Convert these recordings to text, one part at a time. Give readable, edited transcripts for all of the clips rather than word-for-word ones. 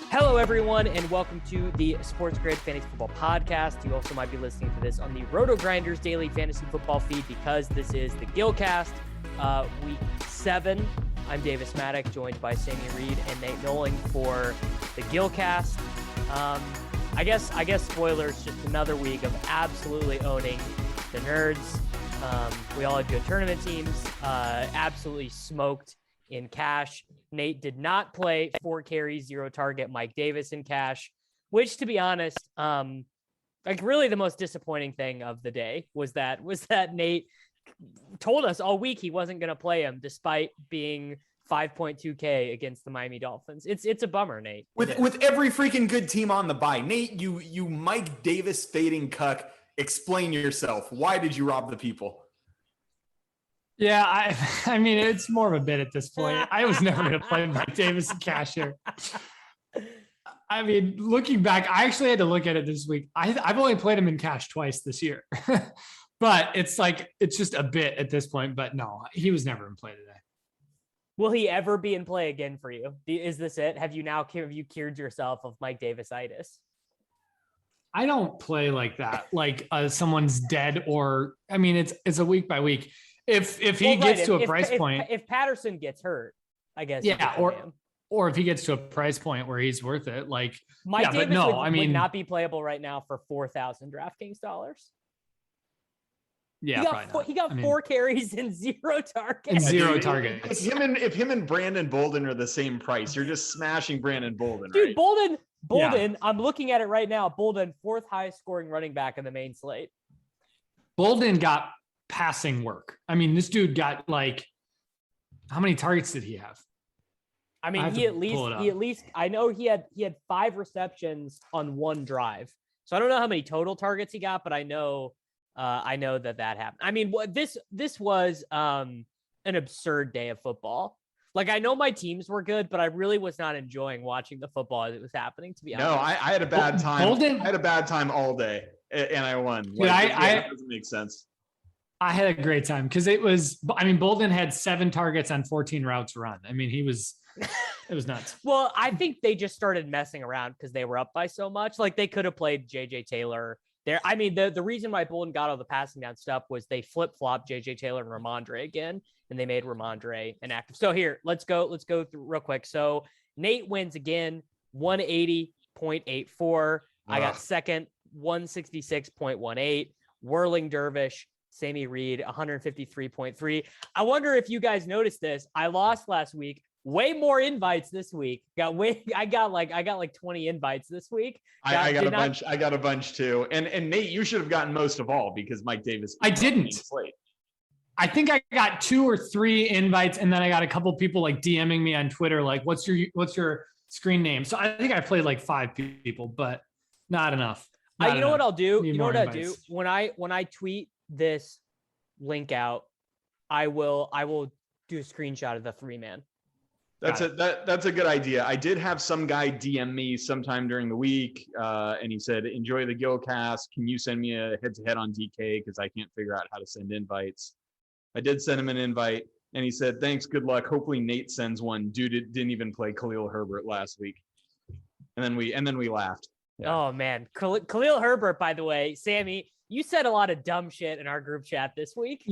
Hello, everyone, and welcome to the Sports Grid Fantasy Football Podcast. You also might be listening to this on the RotoGrinders Daily Fantasy Football feed because this is the Gillcast, Week 7. I'm Davis Maddock, joined by Sammy Reed and Nate Noling for the Gillcast. I guess spoilers, just another week of absolutely owning the nerds. We all had good tournament teams, absolutely smoked in cash. Nate did not play 4 carries, 0 target Mike Davis in cash, which, to be honest, really the most disappointing thing of the day was that Nate told us all week he wasn't going to play him despite being 5.2K against the Miami Dolphins. It's a bummer, Nate. With every freaking good team on the bye. Nate, you Mike Davis fading cuck, explain yourself. Why did you rob the people? Yeah, I mean, it's more of a bit at this point. I was never going to play Mike Davis in cash here. I mean, looking back, I actually had to look at it this week. I've only played him in cash twice this year. But it's just a bit at this point. But no, he was never in play today. Will he ever be in play again for you? Is this it? Have you cured yourself of Mike Davis-itis? I don't play like that. Like someone's dead or, I mean, it's a week by week. If he gets to a price point, if Patterson gets hurt, I guess. Yeah. Or if he gets to a price point where he's worth it, like Mike Davis would not be playable right now for 4,000 DraftKings dollars. Yeah, he got 4 carries and 0 targets. And 0 targets. If him and Brandon Bolden are the same price, you're just smashing Brandon Bolden, dude. Right? Bolden. Yeah. I'm looking at it right now. Bolden, 4th highest scoring running back in the main slate. Bolden got passing work. I mean, this dude got how many targets did he have? I mean, he at least I know he had 5 receptions on 1 drive. So I don't know how many total targets he got, but I know that happened. I mean, this was an absurd day of football. Like, I know my teams were good, but I really was not enjoying watching the football as it was happening, to be honest. No, I had a bad time. I had a bad time all day, and I won. That doesn't make sense. I had a great time because Bolden had 7 targets on 14 routes run. I mean, it was nuts. Well, I think they just started messing around because they were up by so much. Like, they could have played JJ Taylor there. I mean, the reason why Bolden got all the passing down stuff was they flip-flopped JJ Taylor and Ramondre again, and they made Ramondre inactive. So here, let's go through real quick. So Nate wins again, 180.84. I got second, 166.18. Whirling Dervish, Sammy Reed, 153.3. I wonder if you guys noticed this. I lost last week. Way more invites this week. I got like 20 invites this week. I got a bunch too. And Nate, you should have gotten most of all because Mike Davis. I didn't. I think I got 2 or 3 invites, and then I got a couple people DMing me on Twitter, what's your screen name? So I think I played 5 people, but not enough. You know what I'll do? You know what I'll do? When I tweet this link out, I will do a screenshot of the 3-man. That's a good idea. I did have some guy DM me sometime during the week, and he said, "Enjoy the Gillcast. Can you send me a head-to-head on DK because I can't figure out how to send invites?" I did send him an invite, and he said, "Thanks, good luck. Hopefully Nate sends one." Dude, it didn't even play Khalil Herbert last week, and then we laughed. Yeah. Oh man, Khalil Herbert. By the way, Sammy, you said a lot of dumb shit in our group chat this week.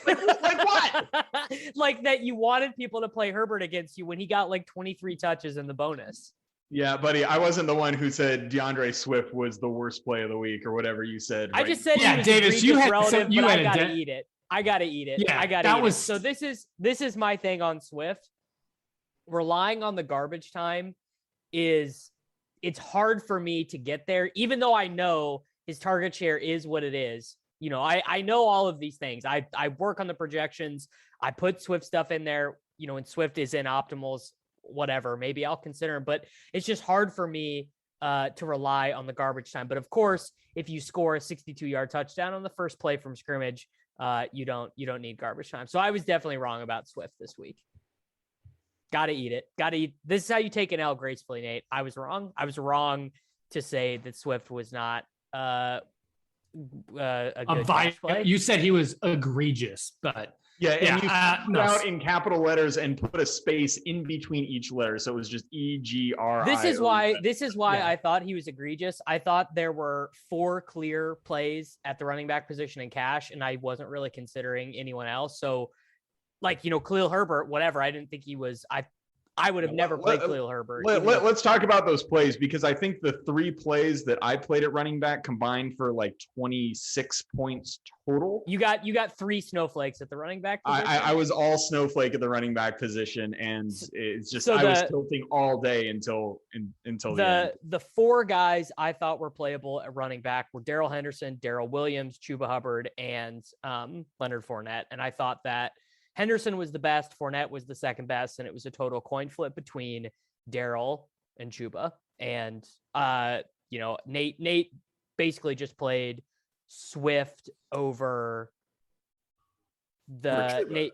Like what? Like that you wanted people to play Herbert against you when he got 23 touches in the bonus. Yeah, buddy, I wasn't the one who said DeAndre Swift was the worst play of the week or whatever you said. I just said, yeah, Davis, you had relative, but I gotta eat it. I gotta eat it. Yeah, I gotta eat it. So this is my thing on Swift. Relying on the garbage time it's hard for me to get there, even though I know his target share is what it is. You know, I know all of these things. I work on the projections. I put Swift stuff in there, when Swift is in optimals, whatever, maybe I'll consider him, but it's just hard for me to rely on the garbage time. But of course, if you score a 62-yard touchdown on the first play from scrimmage, you don't need garbage time. So I was definitely wrong about Swift this week. Got to eat it. This is how you take an L gracefully, Nate. I was wrong. I was wrong to say that Swift was not a good play. You said he was egregious, but Yeah, and you no. out in capital letters and put a space in between each letter, so it was just EGRI. This is why I thought he was egregious. I thought there were 4 clear plays at the running back position in cash, and I wasn't really considering anyone else. So, like, Khalil Herbert, whatever. I didn't think he was. I would have never played Khalil Herbert. Let's talk about those plays, because I think the 3 plays that I played at running back combined for like 26 points total. You got 3 snowflakes at the running back position. I was all snowflake at the running back position, and it's just I was tilting all day until the end. The 4 guys I thought were playable at running back were Darrell Henderson, Darrell Williams, Chuba Hubbard, and Leonard Fournette, and I thought that Henderson was the best, Fournette was the second best, and it was a total coin flip between Darrell and Chuba. And Nate basically just played Swift over Nate.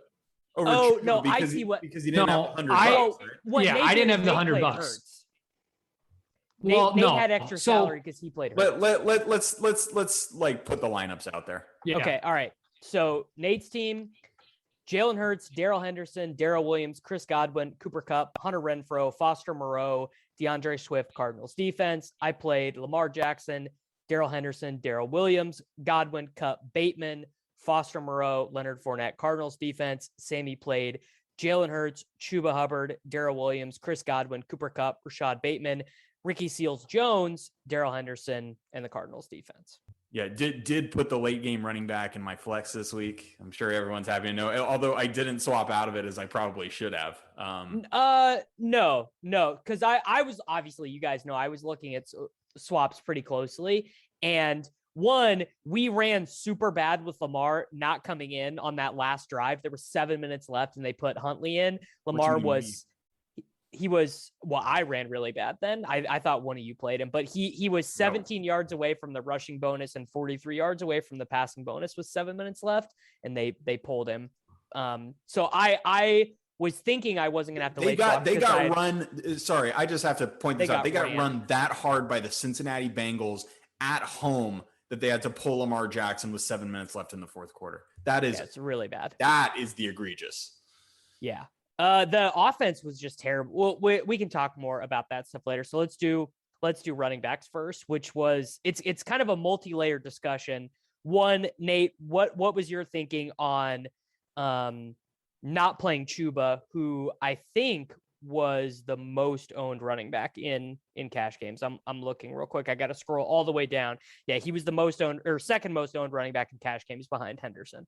Over no, because I see what because he didn't have $100. I didn't have the $100. Nate had extra salary because he played Hurts. Let's like put the lineups out there. Yeah. Okay, all right. So Nate's team: Jalen Hurts, Darrell Henderson, Darrell Williams, Chris Godwin, Cooper Kupp, Hunter Renfrow, Foster Moreau, DeAndre Swift, Cardinals defense. I played Lamar Jackson, Darrell Henderson, Darrell Williams, Godwin, Kupp, Bateman, Foster Moreau, Leonard Fournette, Cardinals defense. Sammy played Jalen Hurts, Chuba Hubbard, Darrell Williams, Chris Godwin, Cooper Kupp, Rashad Bateman, Ricky Seals-Jones, Darrell Henderson, and the Cardinals defense. Yeah, did put the late game running back in my flex this week. I'm sure everyone's happy to know, although I didn't swap out of it as I probably should have. No, because I was, obviously, you guys know, I was looking at swaps pretty closely. And one, we ran super bad with Lamar not coming in on that last drive. There were 7 minutes left and they put Huntley in. Lamar I ran really bad then. I thought one of you played him, but he was 17 yards away from the rushing bonus and 43 yards away from the passing bonus with 7 minutes left, and they pulled him. So I was thinking I wasn't gonna have to. Sorry, I just have to point this out. They got run that hard by the Cincinnati Bengals at home that they had to pull Lamar Jackson with 7 minutes left in the fourth quarter. It's really bad. That is the egregious. Yeah. The offense was just terrible. Well, we can talk more about that stuff later. So let's do running backs first, which was it's kind of a multi-layered discussion. One, Nate, what was your thinking on not playing Chuba, who I think was the most owned running back in cash games? I'm looking real quick. I got to scroll all the way down. Yeah, he was the most owned or second most owned running back in cash games behind Henderson.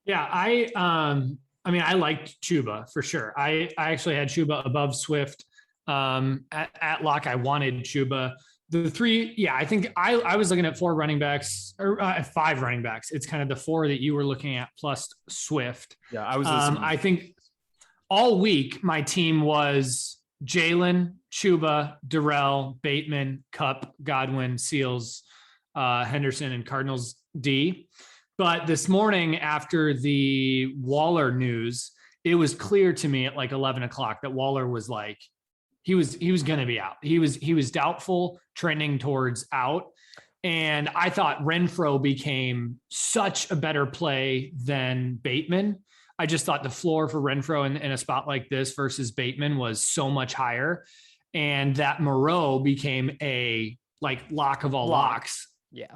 Yeah, I liked Chuba for sure. I actually had Chuba above Swift. At lock, I wanted Chuba. The 3, yeah, I think I was looking at 4 running backs or 5 running backs. It's kind of the 4 that you were looking at plus Swift. Yeah, I was. I think all week my team was Jalen, Chuba, Darrell, Bateman, Kupp, Godwin, Seals, Henderson, and Cardinals D. But this morning after the Waller news, it was clear to me at like 11 o'clock that Waller was like, he was going to be out. He was doubtful, trending towards out. And I thought Renfrow became such a better play than Bateman. I just thought the floor for Renfrow in a spot like this versus Bateman was so much higher. And that Moreau became a like lock of all locks. Yeah.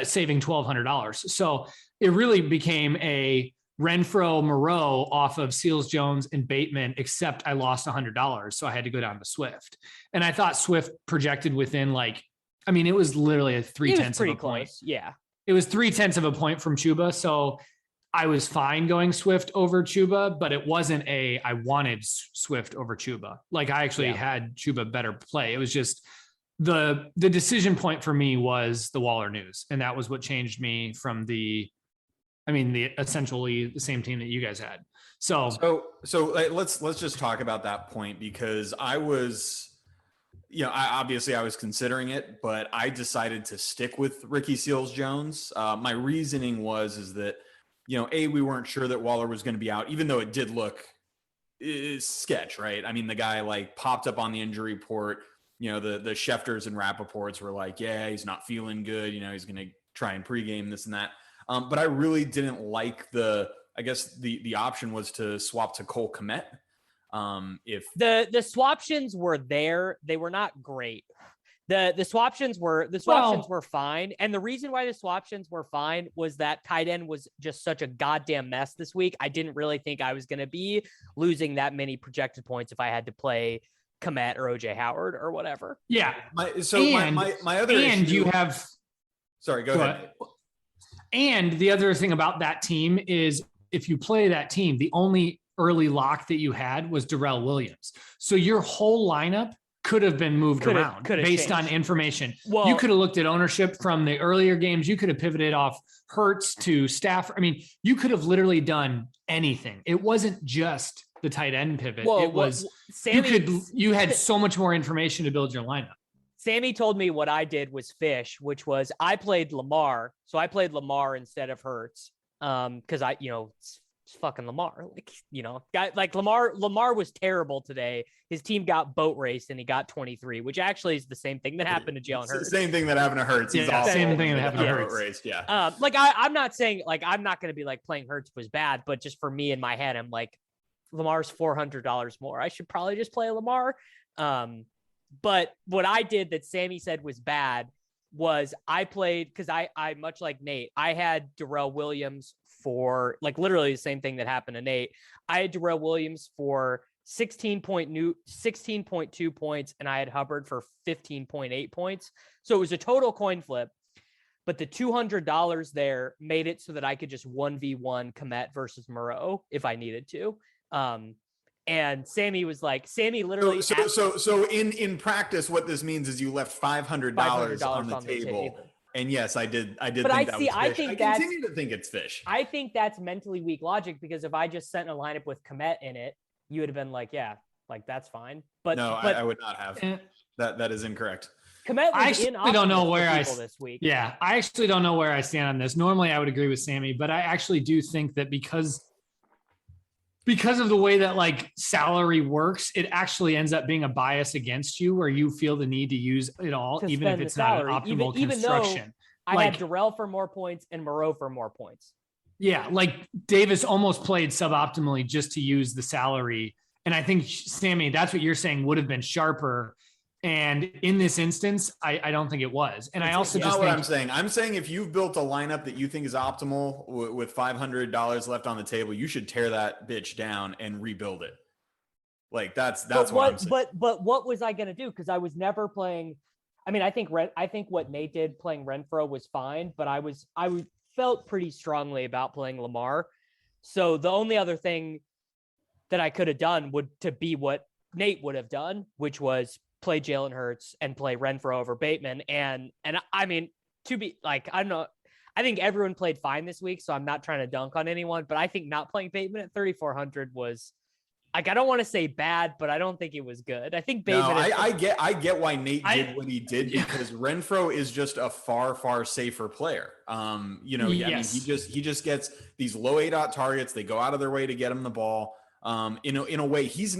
Saving $1,200. So it really became a Renfrow Moreau off of Seals-Jones and Bateman, except I lost $100. So I had to go down to Swift. And I thought Swift projected within it was literally a 0.3 of a point. Close. Yeah. It was 0.3 of a point from Chuba. So I was fine going Swift over Chuba, but it wasn't I wanted Swift over Chuba. Like I actually had Chuba better play. It was just, the decision point for me was the Waller news. And that was what changed me from the essentially the same team that you guys had. So let's just talk about that point, because I was, I was considering it, but I decided to stick with Ricky Seals-Jones. My reasoning is that, we weren't sure that Waller was going to be out, even though it did look sketch, right? I mean, the guy like popped up on the injury report. The Schefters and Rappaports were like, yeah, he's not feeling good. He's going to try and pregame this and that. But I really didn't like I guess the option was to swap to Cole Kmet. If the swaptions were there, they were not great. The swaptions were fine. And the reason why the swaptions were fine was that tight end was just such a goddamn mess this week. I didn't really think I was going to be losing that many projected points if I had to play Kmet or OJ Howard or whatever. Yeah. my other and issue, you have, sorry, go ahead. And the other thing about that team is if you play that team, the only early lock that you had was Darrell Williams. So your whole lineup could have been moved around based changed on information. Well, you could have looked at ownership from the earlier games. You could have pivoted off Hurts to Stafford. I mean, you could have literally done anything. It wasn't just the tight end pivot. It was you had so much more information to build your lineup. Sammy told me what I did was fish, which was I played Lamar. So I played Lamar instead of Hurts. Because it's fucking Lamar. Lamar was terrible today. His team got boat raced and he got 23, which actually is the same thing that happened to Jalen Hurts. The same thing that happened to Hurts. He's awful. Same thing that happened to Boat Hurts. raced, yeah. I'm not saying I'm not going to be playing Hurts was bad, but just for me in my head, I'm like, Lamar's $400 more. I should probably just play Lamar. But what I did that Sammy said was bad was I played, because I much like Nate, I had Darrell Williams for literally the same thing that happened to Nate. I had Darrell Williams for 16.2 points, and I had Hubbard for 15.8 points. So it was a total coin flip. But the $200 there made it so that I could just 1v1 Kmet versus Moreau if I needed to. And Sammy was Sammy literally. So in practice, what this means is you left $500 on the table. And yes, I did. But think that was fish. I continue to think it's fish. I think that's mentally weak logic, because if I just sent a lineup with Kmet in it, you would have been that's fine. But no, I would not have. That is incorrect. Kmet I actually don't know where this week. Yeah, I actually don't know where I stand on this. Normally, I would agree with Sammy, but I actually do think that because of the way that salary works, it actually ends up being a bias against you where you feel the need to use it all, even if it's not an optimal construction. I had Darrell for more points and Moreau for more points. Yeah. Davis almost played suboptimally just to use the salary. And I think, Sammy, that's what you're saying would have been sharper. And in this instance, I don't think it was. And I also just what I'm saying. I'm saying if you've built a lineup that you think is optimal with $500 left on the table, you should tear that bitch down and rebuild it. That's what I'm saying. But what was I going to do? Because I was never playing. I mean, I think what Nate did playing Renfro was fine, but I felt pretty strongly about playing Lamar. So the only other thing that I could have done would to be what Nate would have done, which was play Jalen Hurts and play Renfro over Bateman. And I mean, to be I don't know, I think everyone played fine this week, so I'm not trying to dunk on anyone, but I think not playing Bateman at 3,400 was I don't want to say bad, but I don't think it was good. I think Bateman. No, I get why Nate did what he did, because Renfro is just a far safer player. Yes. I mean, he just gets these low ADOT targets. They go out of their way to get him the ball. In a way, he's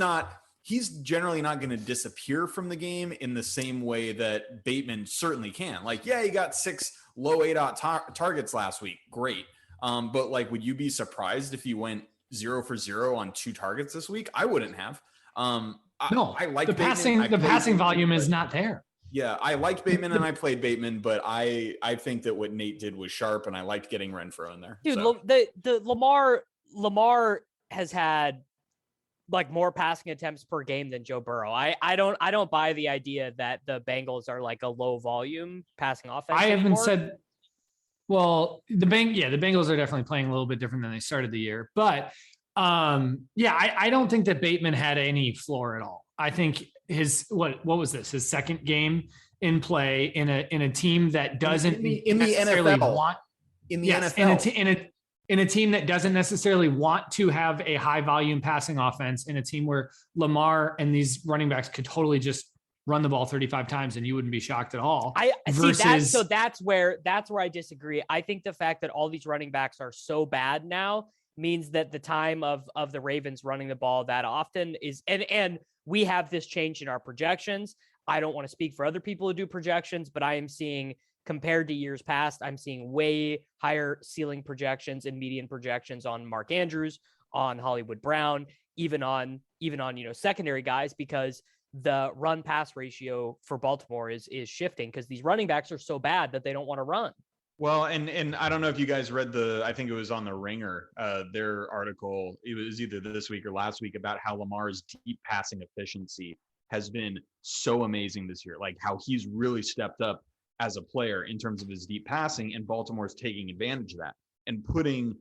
generally not going to disappear from the game in the same way that Bateman certainly can. He got 6 low ADOT targets last week. Great. But would you be surprised if he went 0 for 0 on 2 targets this week? I wouldn't have. No, I like the passing volume is not there. Yeah, I liked Bateman and I played Bateman, but I think that what Nate did was sharp, and I liked getting Renfro in there. Dude, so. the Lamar has had more passing attempts per game than Joe Burrow. I don't buy the idea that the Bengals are a low volume passing offense. I haven't said. Well, the Bengals are definitely playing a little bit different than they started the year, but I don't think that Bateman had any floor at all. I think his what was this? His second game in play in a team that doesn't in the NFL want in the NFL in a team that doesn't necessarily want to have a high volume passing offense, in a team where Lamar and these running backs could totally just run the ball 35 times and you wouldn't be shocked at all. That's where I disagree. I think the fact that all these running backs are so bad now means that the time of the Ravens running the ball that often is, and we have this change in our projections. I don't want to speak for other people who do projections, but I am seeing compared to years past, I'm seeing way higher ceiling projections and median projections on Mark Andrews, on Hollywood Brown, even on secondary guys, because the run pass ratio for Baltimore is shifting because these running backs are so bad that they don't want to run. Well, and I don't know if you guys read I think it was on the Ringer, their article, it was either this week or last week, about how Lamar's deep passing efficiency has been so amazing this year, like how he's really stepped up as a player in terms of his deep passing, and Baltimore's taking advantage of that and putting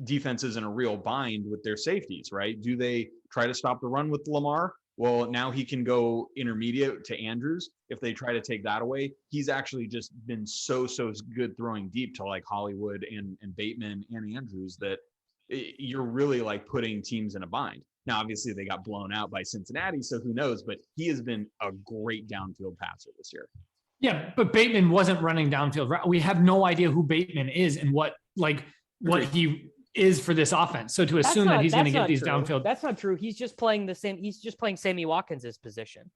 defenses in a real bind with their safeties, right? Do they try to stop the run with Lamar? Well, now he can go intermediate to Andrews. If they try to take that away, he's actually just been so good throwing deep to like Hollywood and Bateman and Andrews that you're really like putting teams in a bind. Now, obviously they got blown out by Cincinnati, so who knows, but he has been a great downfield passer this year. Yeah, but Bateman wasn't running downfield. We have no idea who Bateman is and what he is for this offense. So to assume that he's going to get these downfield. That's not true. He's just playing He's just playing Sammy Watkins' position.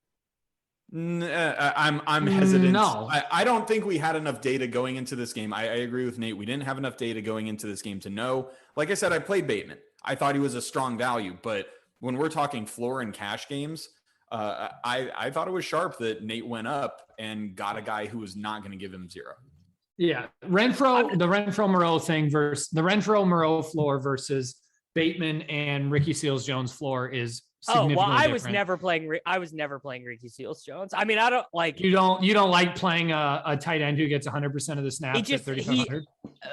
I'm hesitant. No, I don't think we had enough data going into this game. I agree with Nate. We didn't have enough data going into this game to know. Like I said, I played Bateman. I thought he was a strong value, but when we're talking floor and cash games, I thought it was sharp that Nate went up and got a guy who was not going to give him zero. Yeah, the Renfro-Moreau thing versus the Renfro-Moreau floor versus Bateman and Ricky Seals-Jones floor is significantly different. I was never playing Ricky Seals-Jones. I mean, I don't like. You don't like playing a tight end who gets 100% of the snaps at 3,500?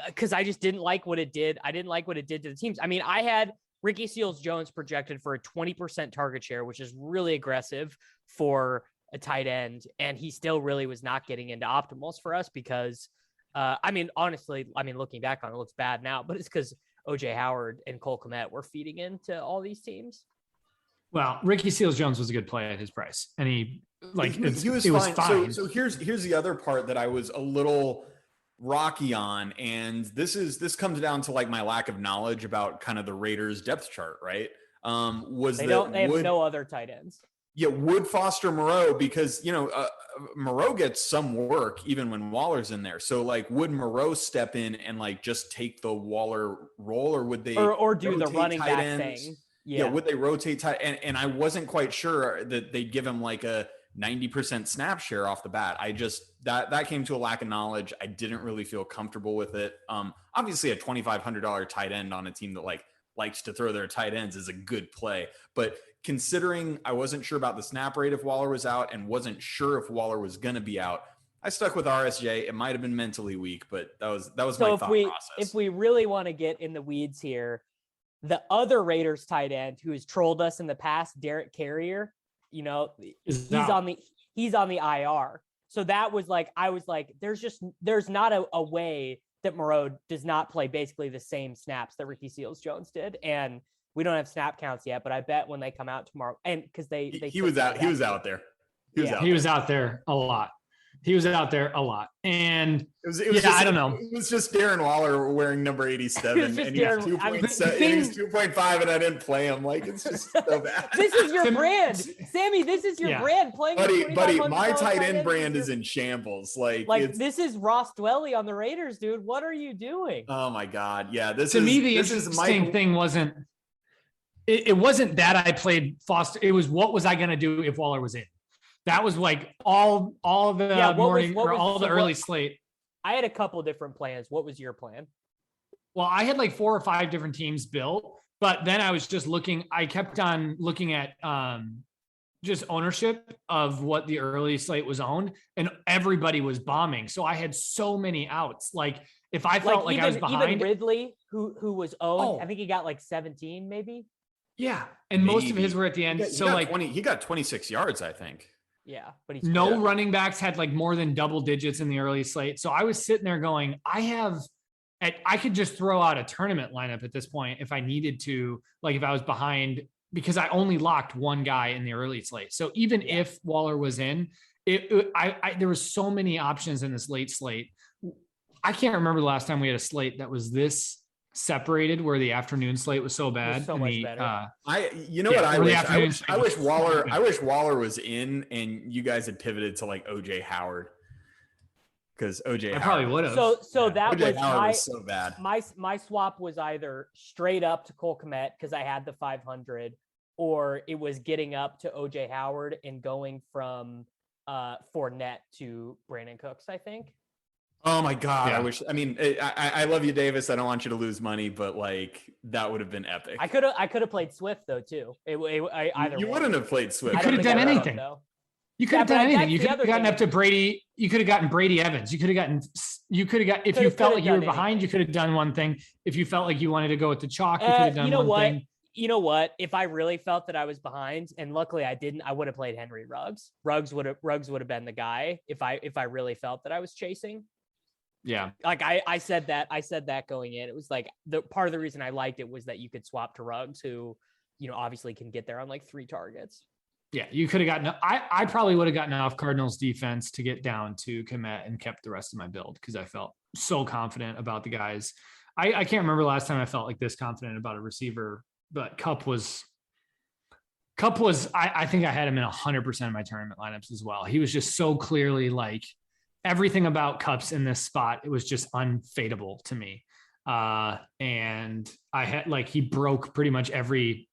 Because I just didn't like what it did. I didn't like what it did to the teams. I mean, I had Ricky Seals-Jones projected for a 20% target share, which is really aggressive for a tight end, and he still really was not getting into optimals for us because. Honestly, looking back on it, looks bad now, but it's because OJ Howard and Cole Kmet were feeding into all these teams. Well, Ricky Seals-Jones was a good play at his price, and he was fine. So here's the other part that I was a little rocky on, and this comes down to like my lack of knowledge about kind of the Raiders depth chart, right? They have no other tight ends. Yeah, would Foster Moreau, because Moreau gets some work even when Waller's in there. So like, would Moreau step in and like just take the Waller role, or would they or do the running back thing? Yeah, would they rotate tight? And I wasn't quite sure that they'd give him like a 90% snap share off the bat. I just that came to a lack of knowledge. I didn't really feel comfortable with it. Obviously a $2,500 tight end on a team that likes to throw their tight ends is a good play, but considering I wasn't sure about the snap rate if Waller was out and wasn't sure if Waller was going to be out, I stuck with RSJ. It might have been mentally weak, but that was my thought process. If we really want to get in the weeds here, the other Raiders tight end who has trolled us in the past, Derek Carrier, he's on the IR. So that was like, I was like, there's not a way that Moreau does not play basically the same snaps that Ricky Seals-Jones did. And we don't have snap counts yet, but I bet when they come out tomorrow, and because he was out there. He was out there a lot. And I don't know. It was just Darren Waller wearing number 87, and he's 2.5, and I didn't play him. Like, it's just so bad. This is your brand, Sammy. This is your brand. Playing, buddy. My tight end brand is in shambles. Like this is Ross Dwelly on the Raiders, dude. What are you doing? Oh my God, yeah. The interesting thing wasn't. It wasn't that I played Foster. It was what was I going to do if Waller was in? That was like all the morning or all the early slate. I had a couple different plans. What was your plan? Well, I had like 4 or 5 different teams built, but then I was just looking. I kept on looking at just ownership of what the early slate was owned, and everybody was bombing. So I had so many outs. Like if I felt like I was behind, even Ridley, who was owned, I think he got like 17 maybe. Yeah, and most of his were at the end. He got 26 yards, I think. Yeah, but running backs had like more than double digits in the early slate. So I was sitting there going, I could just throw out a tournament lineup at this point if I needed to, like if I was behind, because I only locked one guy in the early slate. So even if Waller was in, there was so many options in this late slate. I can't remember the last time we had a slate that was this separated, where the afternoon slate was so bad. So much better. I wish Waller was in, and you guys had pivoted to like OJ Howard. because OJ. I probably would have. So that OJ was Howard was so bad. My swap was either straight up to Cole Kmet because I had the 500, or it was getting up to OJ Howard and going from Fournette to Brandon Cooks, I think. Oh my God. Yeah. I love you, Davis. I don't want you to lose money, but like that would have been epic. I could have played Swift though too. Either you way. wouldn't have played Swift. You could have done anything. You could have done anything. You could have gotten up to Brady. You could have gotten Brady Evans. You could have gotten. If you felt like you were behind, you could have done one thing. If you felt like you wanted to go with the chalk, you could have done one thing. You know what? If I really felt that I was behind, and luckily I didn't, I would have played Henry Ruggs. Ruggs would have been the guy if I really felt that I was chasing. Yeah. Like I said that going in. It was like the part of the reason I liked it was that you could swap to Ruggs, who, obviously can get there on like 3 targets. Yeah. You could have gotten, I probably would have gotten off Cardinals defense to get down to Kmet and kept the rest of my build because I felt so confident about the guys. I can't remember the last time I felt like this confident about a receiver, but Kupp was, I think I had him in 100% of my tournament lineups as well. He was just so clearly like, everything about Kupp's in this spot, it was just unfadeable to me. And I had he broke pretty much everything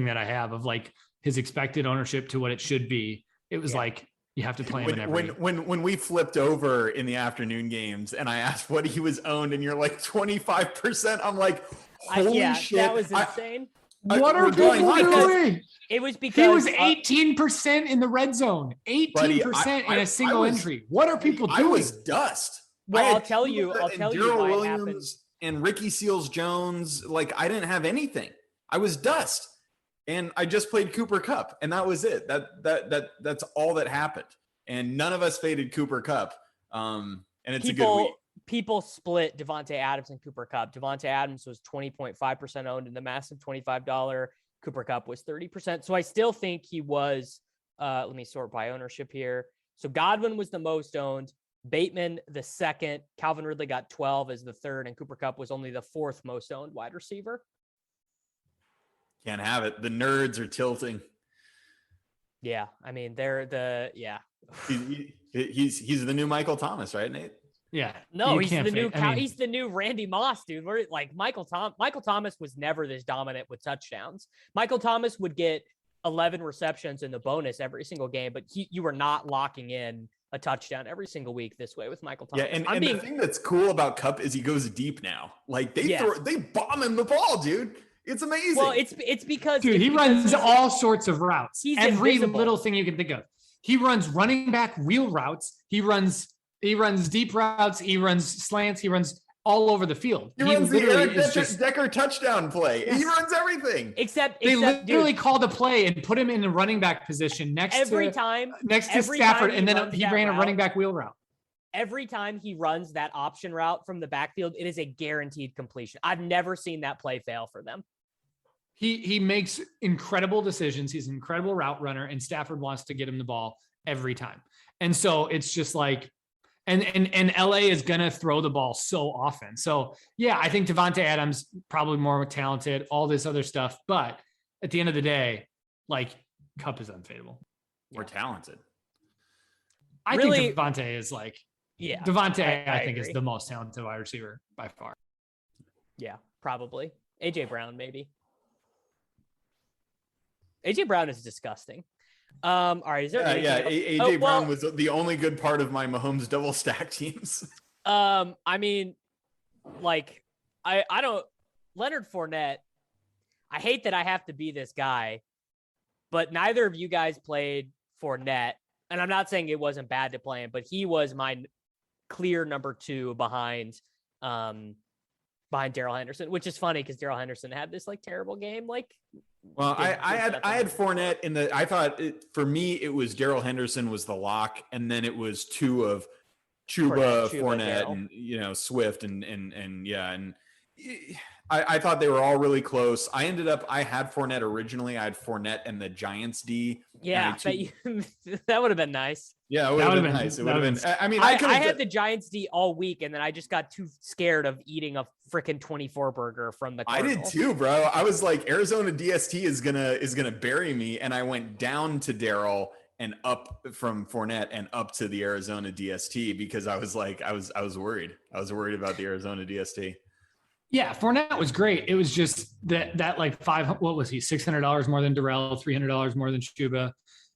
that I have of like his expected ownership to what it should be. It was like, you have to play him in every. When we flipped over in the afternoon games and I asked what he was owned and you're like 25%, I'm like, holy shit. That was insane. What are people doing? It was because he was 18% in the red zone, 18% in a single entry. What are people doing? I was dust. Well, I'll tell you why it happened. And Ricky Seals-Jones, I didn't have anything. I was dust. And I just played Cooper Kupp, and that was it. That's all that happened. And none of us faded Cooper Kupp. And it's a good week. People split Devontae Adams and Cooper Kupp. Devontae Adams was 20.5% owned in the massive $25. Cooper Kupp was 30%. So I still think he was, let me sort by ownership here. So Godwin was the most owned, Bateman the second, Calvin Ridley got 12 as the third, and Cooper Kupp was only the 4th most owned wide receiver. Can't have it. The nerds are tilting. Yeah. I mean, He's the new Michael Thomas, right, Nate? Yeah. No, he's the new Randy Moss, dude. We're like Michael Thomas was never this dominant with touchdowns. Michael Thomas would get 11 receptions in the bonus every single game, but you were not locking in a touchdown every single week this way with Michael Thomas. Yeah, and the thing that's cool about Kupp is he goes deep now. They bomb him the ball, dude. It's amazing. Well, it's because he runs all sorts of routes. Every invisible. Little thing you can think of. He runs running back wheel routes. He runs deep routes. He runs slants. He runs all over the field. He runs the Eric Decker touchdown play. Yes. He runs everything. Except they literally called a play and put him in the running back position next to Stafford, and then he ran a running back wheel route. Every time he runs that option route from the backfield, it is a guaranteed completion. I've never seen that play fail for them. He makes incredible decisions. He's an incredible route runner, and Stafford wants to get him the ball every time. And so it's just like, and LA is going to throw the ball so often. So yeah, I think Devontae Adams probably more talented, all this other stuff. But at the end of the day, Kupp is unfadable. We're talented. I think Devontae is Devontae, I think, agree. is the most talented wide receiver by far. Yeah, probably. AJ Brown, maybe. AJ Brown is disgusting. All right. Is there AJ Brown was the only good part of my Mahomes double stack teams. I mean, I don't Leonard Fournette. I hate that I have to be this guy, but neither of you guys played Fournette, and I'm not saying it wasn't bad to play him, but he was my clear number 2 behind Darrell Henderson, which is funny because Darrell Henderson had this terrible game. Well, I had Fournette in the. I thought for me it was Darrell Henderson was the lock, and then it was 2 of Chuba, Fournette, and Swift, and I thought they were all really close. I had Fournette originally. I had Fournette and the Giants D. Yeah, that would have been nice. Yeah, it would have been nice. It would have been. I mean, I had the Giants D all week, and then I just got too scared of eating a freaking 24 burger from the Cardinals. I did too, bro. I was like, Arizona DST is gonna bury me, and I went down to Darryl, and up from Fournette and up to the Arizona DST because I was like, I was worried. I was worried about the Arizona DST. Yeah, Fournette was great. It was just that like what was he? $600 more than Darrell, $300 more than Chuba,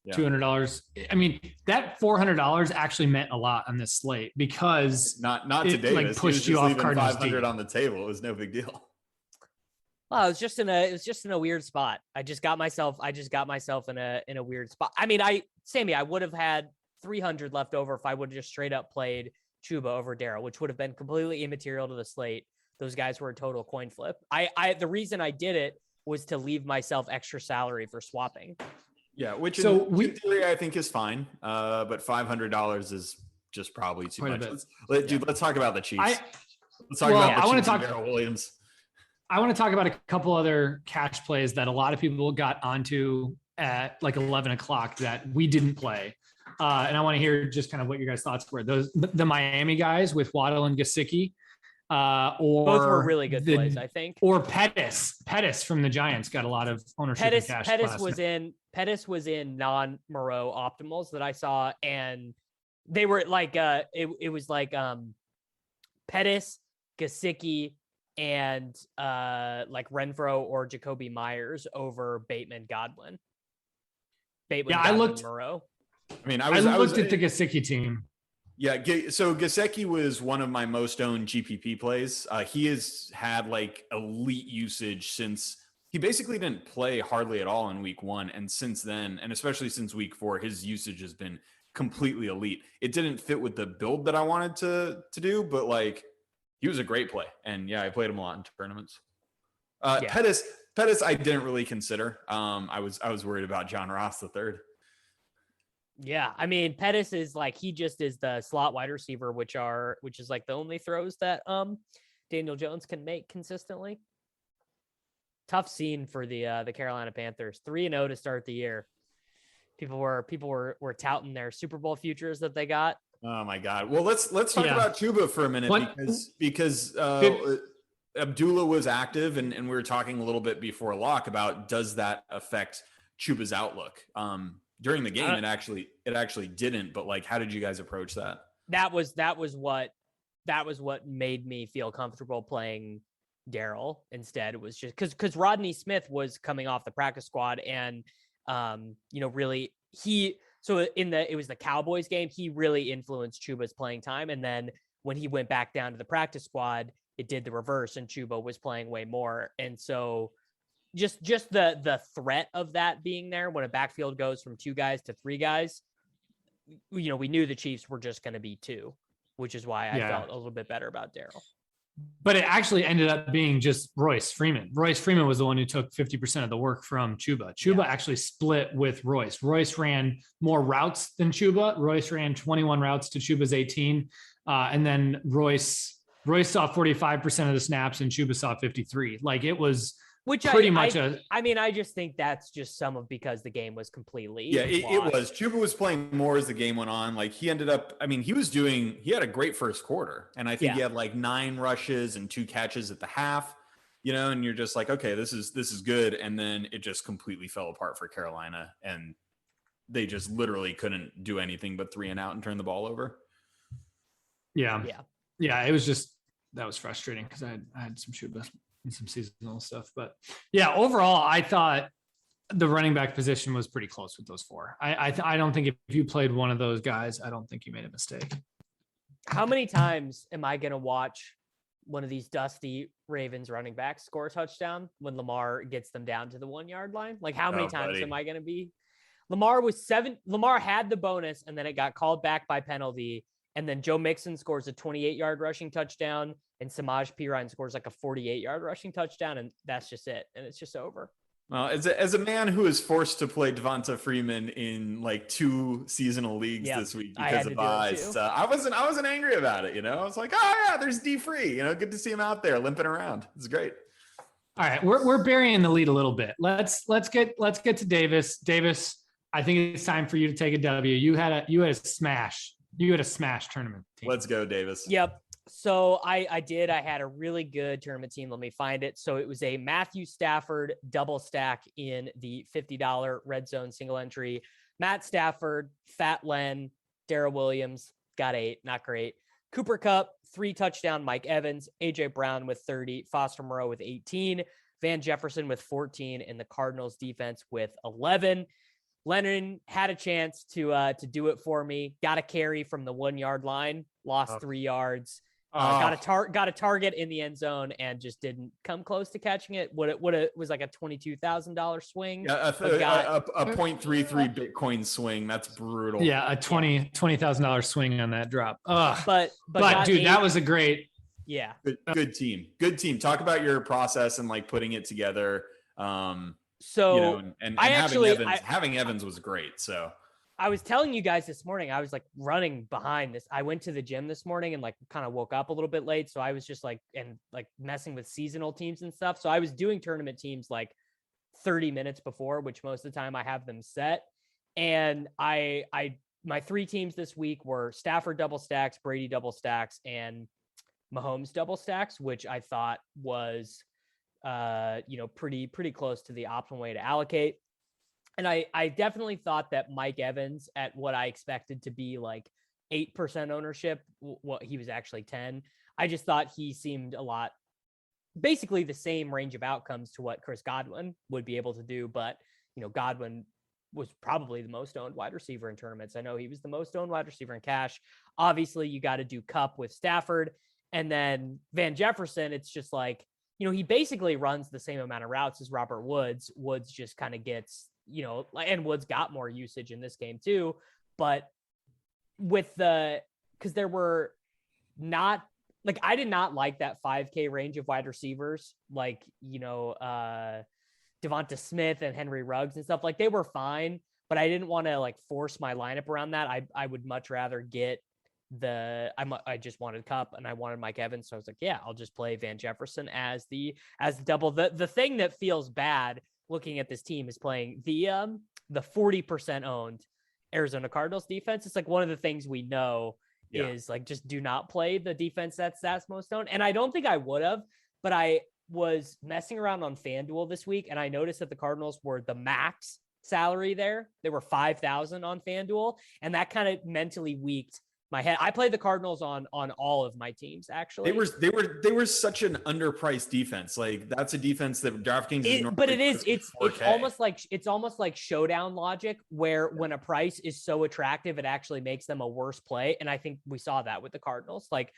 $200. I mean, that $400 actually meant a lot on this slate because not to Davis. Like pushed you off Cardinals 500 on the table. It was no big deal. Well, it was just in a weird spot. I just got myself in a weird spot. I mean, Sammy, I would have had 300 left over if I would have just straight up played Chuba over Darrell, which would have been completely immaterial to the slate. Those guys were a total coin flip. The reason I did it was to leave myself extra salary for swapping. Yeah, which in theory I think is fine. But $500 is just probably too much. Let's talk about the Chiefs. Let's talk about the Chiefs and Darrell Williams. I want to talk about a couple other cash plays that a lot of people got onto at like 11 o'clock that we didn't play. And I want to hear just kind of what your guys' thoughts were. The Miami guys with Waddle and Gesicki. Or both were really good plays, I think. Or Pettis from the Giants got a lot of ownership. Pettis was in non-Moreau optimals that I saw, and they were like it was like Pettis, Gesicki, and like Renfro or Jacoby Myers over Bateman, Godwin. I looked Moreau. I mean, I looked at the Gesicki team. Yeah, so Gesicki was one of my most owned GPP plays. He has had like elite usage since he basically didn't play hardly at all in week 1. And since then, and especially since week 4, his usage has been completely elite. It didn't fit with the build that I wanted to do, but like he was a great play. And yeah, I played him a lot in tournaments. Pettis, I didn't really consider. I was worried about John Ross III. Yeah, I mean, Pettis is like he just is the slot wide receiver, which is like the only throws that Daniel Jones can make consistently. Tough scene for the Carolina Panthers. 3-0 to start the year. People were touting their Super Bowl futures that they got. Oh my God! Well, let's talk about Chuba for a minute because Abdullah was active, and we were talking a little bit before lock about does that affect Chuba's outlook? During the game, it actually didn't. But like, how did you guys approach that? That was what made me feel comfortable playing Darrell instead. It was just because Rodney Smith was coming off the practice squad, and really it was the Cowboys game. He really influenced Chuba's playing time, and then when he went back down to the practice squad, it did the reverse, and Chuba was playing way more, and so. Just the threat of that being there when a backfield goes from 2 guys to 3 guys, we knew the Chiefs were just going to be 2, which is why I felt a little bit better about Darrell. But it actually ended up being just Royce Freeman. Royce Freeman was the one who took 50% of the work from Chuba. Chuba actually split with Royce. Royce ran more routes than Chuba. Royce ran 21 routes to Chuba's 18. And then Royce saw 45% of the snaps and Chuba saw 53. Like it was I just think that's just because the game was completely it was. Chuba was playing more as the game went on. Like he ended up, he had a great first quarter, and I think he had like 9 rushes and 2 catches at the half, and you're just like, okay, this is good. And then it just completely fell apart for Carolina, and they just literally couldn't do anything but 3 and out and turn the ball over. Yeah. It was just, that was frustrating because I had some Chuba and some seasonal stuff, but overall, I thought the running back position was pretty close with those 4. I don't think if you played one of those guys, I don't think you made a mistake. How many times am I going to watch one of these dusty Ravens running backs score a touchdown when Lamar gets them down to the 1-yard line? Like how many times am I going to be? Lamar had the bonus, and then it got called back by penalty. And then Joe Mixon scores a 28-yard rushing touchdown, and Samaj Pirine scores like a 48-yard rushing touchdown, and that's just it. And it's just over. Well, as a man who is forced to play Devonta Freeman in like 2 seasonal leagues this week because of buys, I wasn't angry about it. I was like, oh yeah, there's D Free. Good to see him out there limping around. It's great. All right, we're burying the lead a little bit. Let's get to Davis. Davis, I think it's time for you to take a W. You had a smash. You had a smash tournament team. Let's go, Davis. Yep. So I did. I had a really good tournament team. Let me find it. So it was a Matthew Stafford double stack in the $50 red zone single entry. Matt Stafford, Fat Len, Darrell Williams got 8, not great. Cooper Kupp, 3 touchdown. Mike Evans, AJ Brown with 30, Foster Moreau with 18, Van Jefferson with 14, and the Cardinals defense with 11. Lennon had a chance to do it for me. Got a carry from the 1 yard line, lost 3 yards. Got a target in the end zone and just didn't come close to catching it. What it was like a $22,000 swing. Yeah, a 0.33 Bitcoin swing. That's brutal. Yeah, a $20,000 swing on that drop. But dude, that was a great. Yeah. Good team. Good team. Talk about your process and like putting it together. So having Evans was great. So I was telling you guys this morning, I was like running behind this. I went to the gym this morning and like kind of woke up a little bit late. So I was just like messing with seasonal teams and stuff. So I was doing tournament teams like 30 minutes before, which most of the time I have them set. And my 3 teams this week were Stafford double stacks, Brady double stacks, and Mahomes double stacks, which I thought was, pretty close to the optimal way to allocate. And I definitely thought that Mike Evans at what I expected to be like 8% ownership, what he was actually 10. I just thought he seemed a lot, basically the same range of outcomes to what Chris Godwin would be able to do. But, Godwin was probably the most owned wide receiver in tournaments. I know he was the most owned wide receiver in cash. Obviously you got to do Kupp with Stafford, and then Van Jefferson. It's just like, he basically runs the same amount of routes as Robert Woods. Woods just kind of gets, and Woods got more usage in this game too, but because there were not, like, I did not like that 5K range of wide receivers, like, Devonta Smith and Henry Ruggs and stuff. Like, they were fine, but I didn't want to like force my lineup around that. I would much rather get I just wanted Kupp and I wanted Mike Evans. So I was like, yeah, I'll just play Van Jefferson as the double. The thing that feels bad looking at this team is playing the 40% owned Arizona Cardinals defense. It's like one of the things we know is like, just do not play the defense that's most owned. And I don't think I would have, but I was messing around on FanDuel this week and I noticed that the Cardinals were the max salary there. They were 5,000 on FanDuel, and that kind of mentally weaked my head. I played the Cardinals on all of my teams. Actually, they were such an underpriced defense. Like, that's a defense that DraftKings it's almost like showdown logic, where when a price is so attractive, it actually makes them a worse play. And I think we saw that with the Cardinals. Like,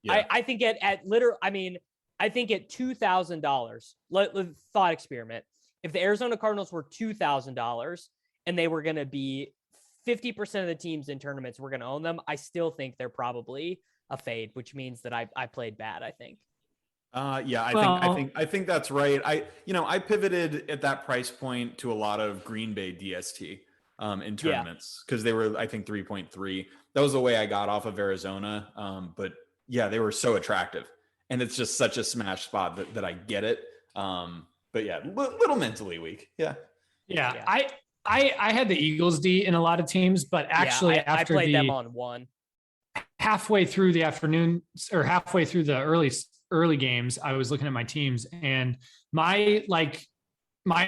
I think at $2,000, thought experiment. If the Arizona Cardinals were $2,000 and they were going to be 50% of the teams in tournaments we're going to own them, I still think they're probably a fade, which means that I played bad, I think. I think that's right. I pivoted at that price point to a lot of Green Bay DST in tournaments because they were, I think, 3.3. That was the way I got off of Arizona. But yeah, they were so attractive, and it's just such a smash spot that I get it. But yeah, little mentally weak. Yeah. I had the Eagles D in a lot of teams, but actually I played them on one. Halfway through the afternoon or halfway through the early games, I was looking at my teams, and my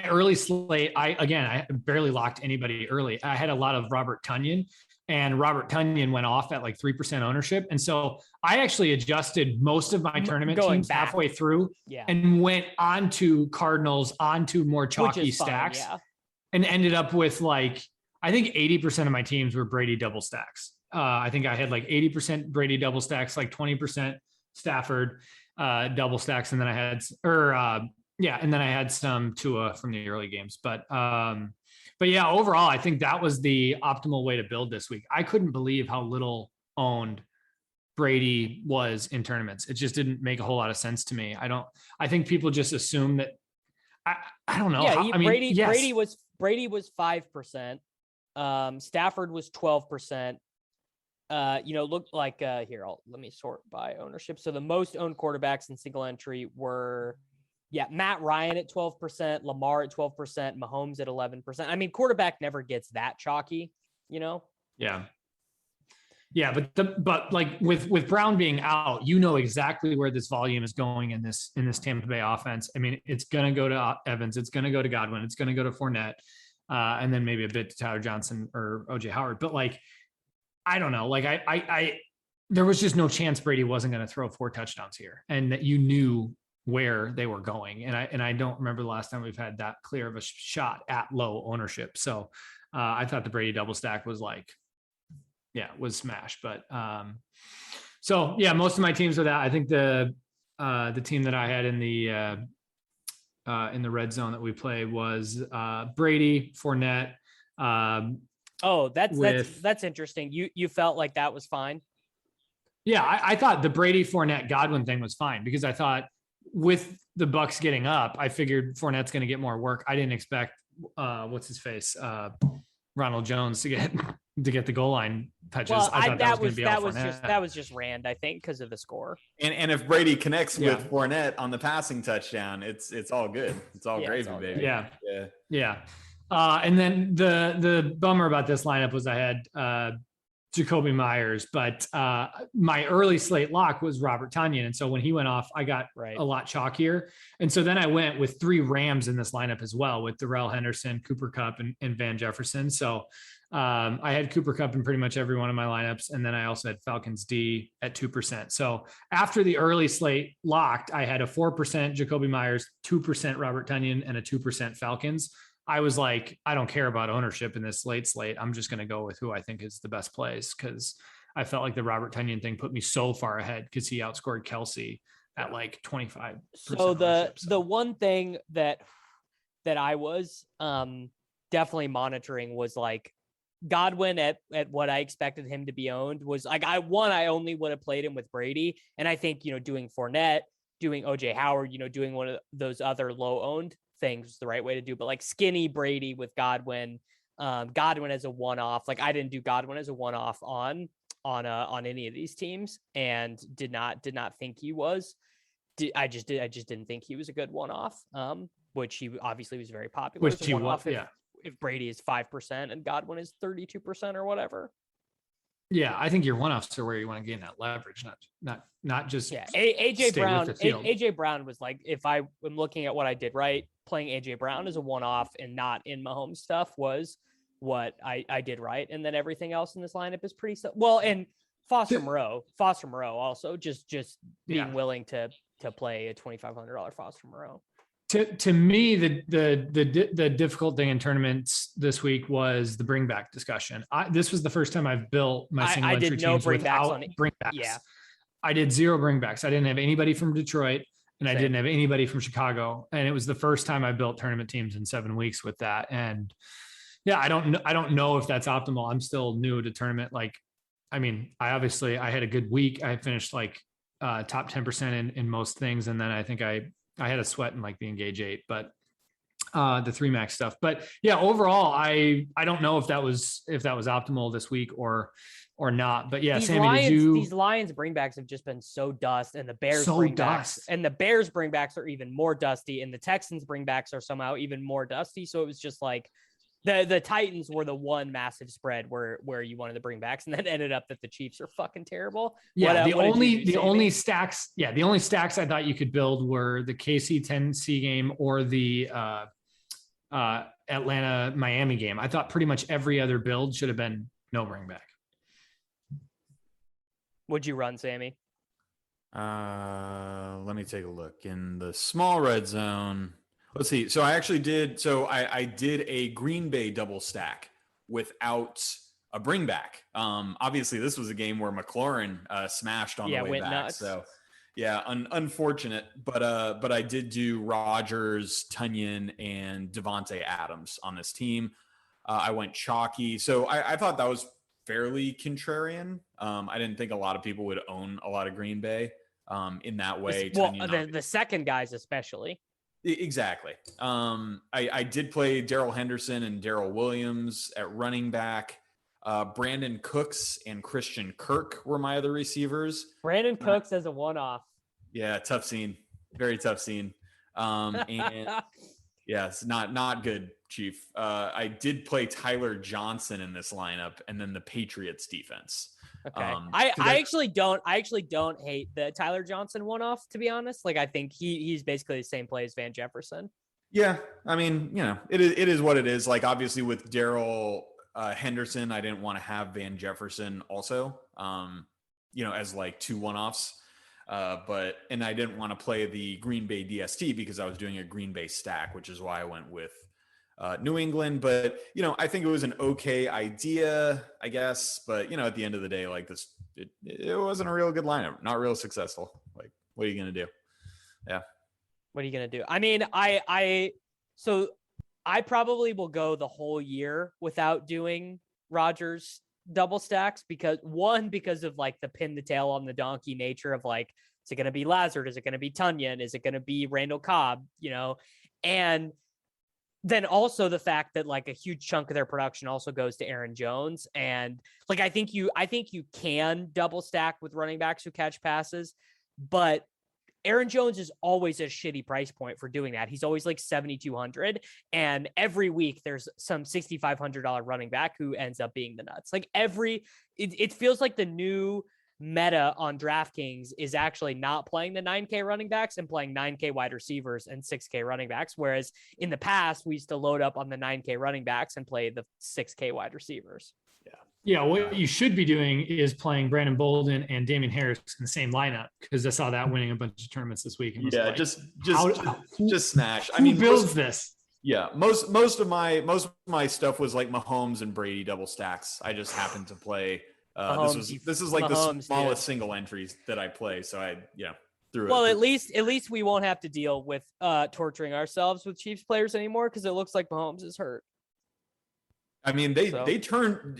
early slate, I barely locked anybody early. I had a lot of Robert Tonyan, and Robert Tonyan went off at like 3% ownership. And so I actually adjusted most of my tournament teams halfway through and went onto Cardinals, onto more chalky stacks. And ended up with I think 80% of my teams were Brady double stacks. I think I had like 80% Brady double stacks, like 20% Stafford double stacks. And then I had some Tua from the early games. But yeah, overall, I think that was the optimal way to build this week. I couldn't believe how little owned Brady was in tournaments. It just didn't make a whole lot of sense to me. I think people just assume that, I don't know. Yeah, Brady was 5%. Stafford was 12%. Looked like let me sort by ownership. So the most owned quarterbacks in single entry were Matt Ryan at 12%, Lamar at 12%, Mahomes at 11%. I mean, quarterback never gets that chalky, Yeah, but like with Brown being out, exactly where this volume is going in this Tampa Bay offense. I mean, it's going to go to Evans, it's going to go to Godwin, it's going to go to Fournette. and then maybe a bit to Tyler Johnson or OJ Howard. But like, I don't know. Like I there was just no chance Brady wasn't going to throw 4 touchdowns here, and that you knew where they were going. And I don't remember the last time we've had that clear of a shot at low ownership. So I thought the Brady double stack was like, was smashed. But so yeah, most of my teams are that. I think the team that I had in the red zone that we played was Brady, Fournette. That's interesting. You felt like that was fine. Yeah, I thought the Brady, Fournette, Godwin thing was fine because I thought with the Bucs getting up, I figured Fournette's going to get more work. I didn't expect what's his face, Ronald Jones to get the goal line touches. Well, I thought that was just Rand, I think, because of the score. And if Brady connects with Fournette on the passing touchdown, it's all good. It's all gravy, baby. Yeah. And then the bummer about this lineup was I had Jacoby Myers, but my early slate lock was Robert Tonyan. And so when he went off, I got a lot chalkier. And so then I went with 3 Rams in this lineup as well, with Darrell Henderson, Cooper Kupp, and Van Jefferson. So I had Cooper Kupp in pretty much every one of my lineups. And then I also had Falcons D at 2%. So after the early slate locked, I had a 4% Jacoby Myers, 2% Robert Tonyan, and a 2% Falcons. I was like, I don't care about ownership in this late slate. I'm just going to go with who I think is the best plays, because I felt like the Robert Tonyan thing put me so far ahead because he outscored Kelsey at like 25%. So the one thing that I was definitely monitoring was like Godwin at what I expected him to be owned was like I only would have played him with Brady, and I think doing Fournette, doing OJ Howard, doing one of those other low owned things is the right way to do, but like skinny Brady with Godwin as a one-off. Like I didn't do Godwin as a one-off on any of these teams, and did not think he was. I just didn't think he was a good one-off. Which he obviously was very popular. Which he was, if Brady is 5% and Godwin is 32% or whatever. Yeah, I think your one-offs are where you want to gain that leverage, not just AJ Brown was like, if I am looking at what I did right, playing AJ Brown as a one-off and not in Mahomes stuff was what I did right, and then everything else in this lineup is pretty well. And Foster Moreau also just being willing to play a $2,500 Foster Moreau. To me, the difficult thing in tournaments this week was the bring back discussion. This was the first time I've built my single entry teams without bringbacks. Yeah, I did 0 bringbacks. I didn't have anybody from Detroit, and Same. I didn't have anybody from Chicago. And it was the first time I built tournament teams in 7 weeks with that. And yeah, I don't know if that's optimal. I'm still new to tournament. Like, I mean, I had a good week. I finished like top 10% in most things, and then I think I had a sweat in like the Engage 8, but the 3 max stuff. But yeah, overall, I don't know if that was optimal this week or not. But yeah, Sammy, these Lions bringbacks have just been so dust, and the Bears bringbacks are even more dusty, and the Texans bringbacks are somehow even more dusty. So it was just like the Titans were the one massive spread where you wanted to bring backs, and then ended up that the Chiefs are fucking terrible. Yeah, the only stacks I thought you could build were the KC 10C game or the Atlanta Miami game. I thought pretty much every other build should have been no bring back. Would you run, Sammy? Let me take a look in the small red zone. Let's see. So I actually did. So I did a Green Bay double stack without a bring back. Obviously, this was a game where McLaurin smashed on the way back. Nuts. So yeah, unfortunate. But I did do Rodgers, Tonyan, and Devontae Adams on this team. I went chalky. So I thought that was fairly contrarian. I didn't think a lot of people would own a lot of Green Bay in that way. Well, the second guys especially. Exactly. I did play Darrell Henderson and Darrell Williams at running back. Brandon Cooks and Christian Kirk were my other receivers. Brandon Cooks as a one-off. Yeah, tough scene. Very tough scene. And yeah, it's not good, Chief. I did play Tyler Johnson in this lineup, and then the Patriots defense. Okay. I actually don't hate the Tyler Johnson one-off, to be honest. Like, I think he's basically the same play as Van Jefferson. Yeah, I mean, it is what it is. Like, obviously with Darrell Henderson, I didn't want to have Van Jefferson also, as like 2 one-offs. And I didn't want to play the Green Bay DST because I was doing a Green Bay stack, which is why I went with New England. But, I think it was an okay idea, I guess. But, at the end of the day, like it wasn't a real good lineup, not real successful. Like, what are you going to do? Yeah. What are you going to do? I mean, so I probably will go the whole year without doing Rodgers double stacks because of like the pin the tail on the donkey nature of like, is it going to be Lazard? Is it going to be Tunyon? Is it going to be Randall Cobb? And then also the fact that like a huge chunk of their production also goes to Aaron Jones. And like, I think you can double stack with running backs who catch passes, but Aaron Jones is always a shitty price point for doing that. He's always like 7,200. And every week there's some $6,500 running back who ends up being the nuts. Like it feels like the new meta on DraftKings is actually not playing the 9K running backs and playing 9K wide receivers and 6K running backs. Whereas in the past, we used to load up on the 9K running backs and play the 6K wide receivers. Yeah, what you should be doing is playing Brandon Bolden and Damian Harris in the same lineup because I saw that winning a bunch of tournaments this week. Yeah, like, just smash. Who builds this? Yeah, most of my stuff was like Mahomes and Brady double stacks. I just happened to play. This is like Mahomes, the smallest single entries that I play. So I threw it. Well, at least we won't have to deal with torturing ourselves with Chiefs players anymore because it looks like Mahomes is hurt. I mean,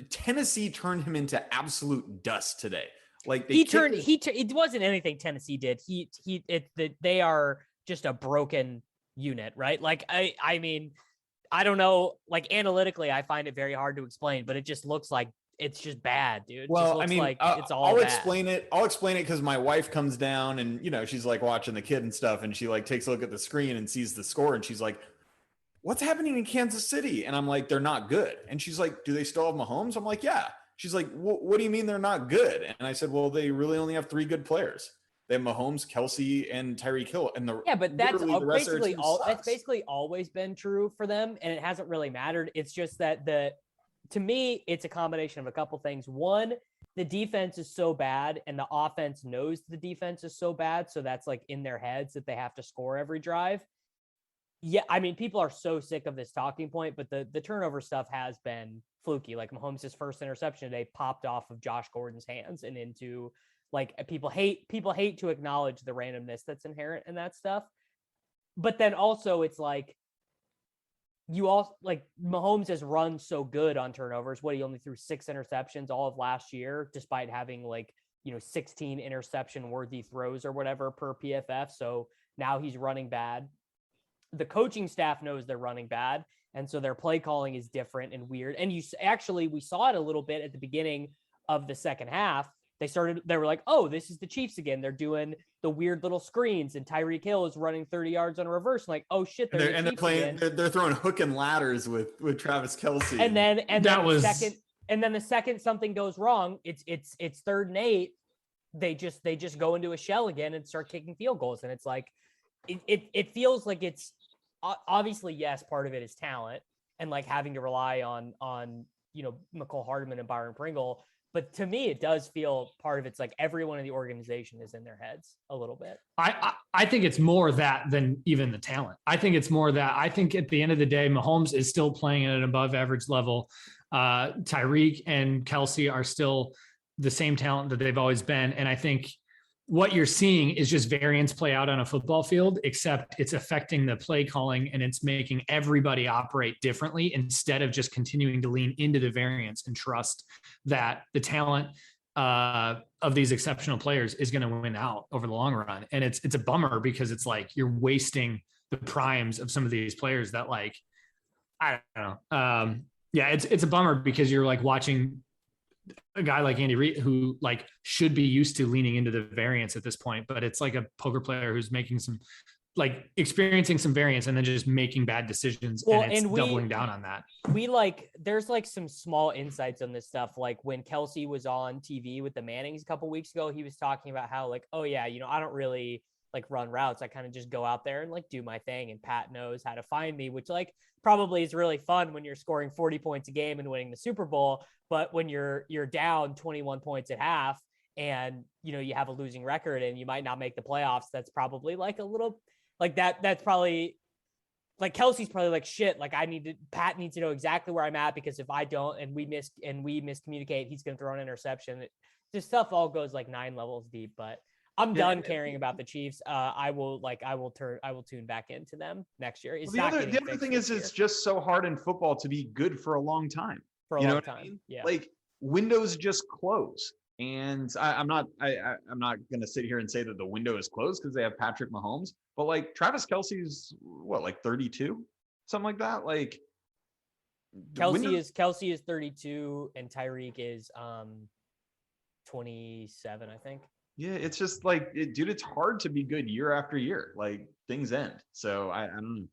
Tennessee turned him into absolute dust today. Like it wasn't anything Tennessee did. They are just a broken unit, right? Like, I mean, I don't know, like analytically, I find it very hard to explain, but it just looks like it's just bad, dude. Well, I mean, like it's all I'll bad. explain it. I'll explain it because my wife comes down and, she's like watching the kid and stuff. And she like takes a look at the screen and sees the score. And she's like, what's happening in Kansas City? And I'm like, they're not good. And she's like, do they still have Mahomes? I'm like, yeah. She's like, what do you mean they're not good? And I said, well, they really only have 3 good players. They have Mahomes, Kelsey, and Tyreek Hill. And but that's basically always been true for them. And it hasn't really mattered. It's just that to me, it's a combination of a couple things. One, the defense is so bad and the offense knows the defense is so bad. So that's like in their heads that they have to score every drive. Yeah, I mean, people are so sick of this talking point, but the turnover stuff has been fluky. Like Mahomes' first interception today popped off of Josh Gordon's hands and into like people hate to acknowledge the randomness that's inherent in that stuff. But then also it's like Mahomes has run so good on turnovers. He only threw 6 interceptions all of last year, despite having 16 interception worthy throws or whatever per PFF. So now he's running bad. The coaching staff knows they're running bad. And so their play calling is different and weird. And we saw it a little bit at the beginning of the second half. They were like, oh, this is the Chiefs again. They're doing the weird little screens and Tyreek Hill is running 30 yards on a reverse. Like, oh shit. They're playing, they're throwing hook and ladders with Travis Kelsey. And then the second something goes wrong, it's 3rd and 8. They just go into a shell again and start kicking field goals. And it's like, it feels like it's obviously, yes, part of it is talent and like having to rely on McCole Hardman and Byron Pringle. But to me, it does feel part of it's like everyone in the organization is in their heads a little bit. I think it's more that than even the talent. I think it's more that I think at the end of the day, Mahomes is still playing at an above average level. Tyreek and Kelsey are still the same talent that they've always been. And I think what you're seeing is just variance play out on a football field, except it's affecting the play calling and it's making everybody operate differently instead of just continuing to lean into the variance and trust that the talent of these exceptional players is going to win out over the long run. And it's a bummer because it's like you're wasting the primes of some of these players that like, I don't know. It's a bummer because you're like watching a guy like Andy Reid who like should be used to leaning into the variance at this point, but it's like a poker player who's making some experiencing some variance and then just making bad decisions. And it's doubling down on that. There's some small insights on this stuff. Like when Kelsey was on TV with the Mannings a couple weeks ago, he was talking about how oh yeah, I don't really like run routes. I kind of just go out there and like do my thing, and Pat knows how to find me, which like probably is really fun when you're scoring 40 points a game and winning the Super Bowl. But when you're down 21 points at half and, you know, you have a losing record and you might not make the playoffs, that's probably like a little like that. That's probably like Kelsey's probably like, shit, like Pat needs to know exactly where I'm at, because if I don't, and we miscommunicate, he's going to throw an interception. This stuff all goes like 9 levels deep, but I'm done caring about the Chiefs. I will tune back into them next year. The other thing is, it's just so hard in football to be good for a long time. For a long time. I mean? Yeah. Like windows just close. And I'm not going to sit here and say that the window is closed because they have Patrick Mahomes, but like Travis Kelce's what, like 32, something like that. Like Kelsey is 32 and Tyreek is 27, I think. Yeah, it's just like, dude, it's hard to be good year after year. Like things end. So I don't know.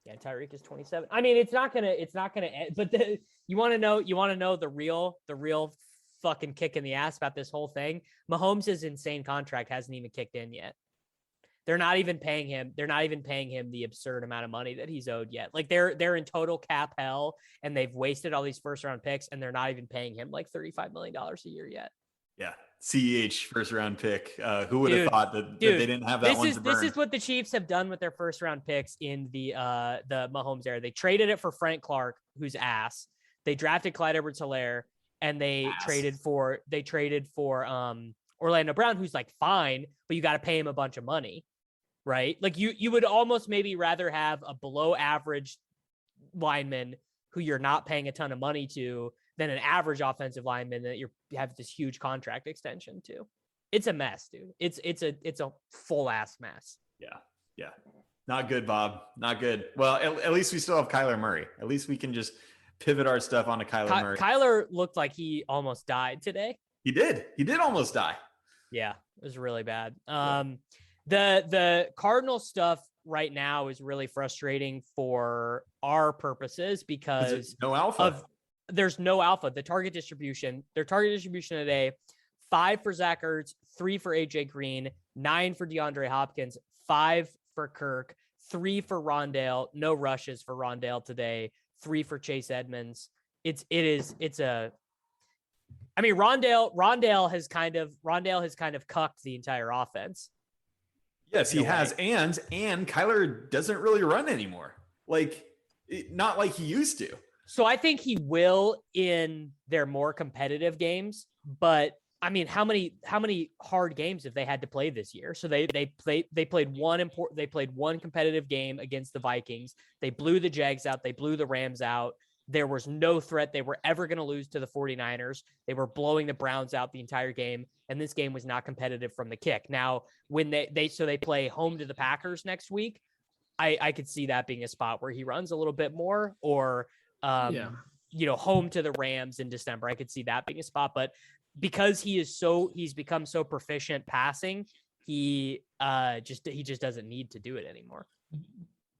Yeah, Tyreek is 27. I mean, it's not gonna end. But you want to know the real fucking kick in the ass about this whole thing. Mahomes' insane contract hasn't even kicked in yet. They're not even paying him the absurd amount of money that he's owed yet. Like they're in total cap hell, and they've wasted all these first round picks, and they're not even paying him like $35 million a year yet. Yeah. CEH first round pick. Who would have thought that they didn't have that one to burn? This is what the Chiefs have done with their first round picks in the Mahomes era. They traded it for Frank Clark, who's ass. They drafted Clyde Edwards-Helaire, and they traded for Orlando Brown, who's like fine, but you got to pay him a bunch of money, right? Like you would almost maybe rather have a below average lineman who you're not paying a ton of money to than an average offensive lineman that you have this huge contract extension to. It's a mess, dude. It's a full ass mess. Yeah. Not good, Bob. Not good. Well, at least we still have Kyler Murray. At least we can just pivot our stuff onto Kyler Murray. Kyler looked like he almost died today. He did almost die. Yeah, it was really bad. The Cardinal stuff right now is really frustrating for our purposes because there's no alpha. Their target distribution today, 5 for Zach Ertz, 3 for AJ Green, 9 for DeAndre Hopkins, 5 for Kirk, 3 for Rondale, no rushes for Rondale today, 3 for Chase Edmonds. Rondale has kind of cucked the entire offense. Yes, he has. And Kyler doesn't really run anymore. Like, not like he used to. So I think he will in their more competitive games, but I mean, how many hard games have they had to play this year? So they played one competitive game against the Vikings. They blew the Jags out. They blew the Rams out. There was no threat they were ever going to lose to the 49ers. They were blowing the Browns out the entire game, and this game was not competitive from the kick. Now, when they play home to the Packers next week, I could see that being a spot where he runs a little bit more, or home to the Rams in December. I could see that being a spot, but because he's become so proficient passing, he just doesn't need to do it anymore.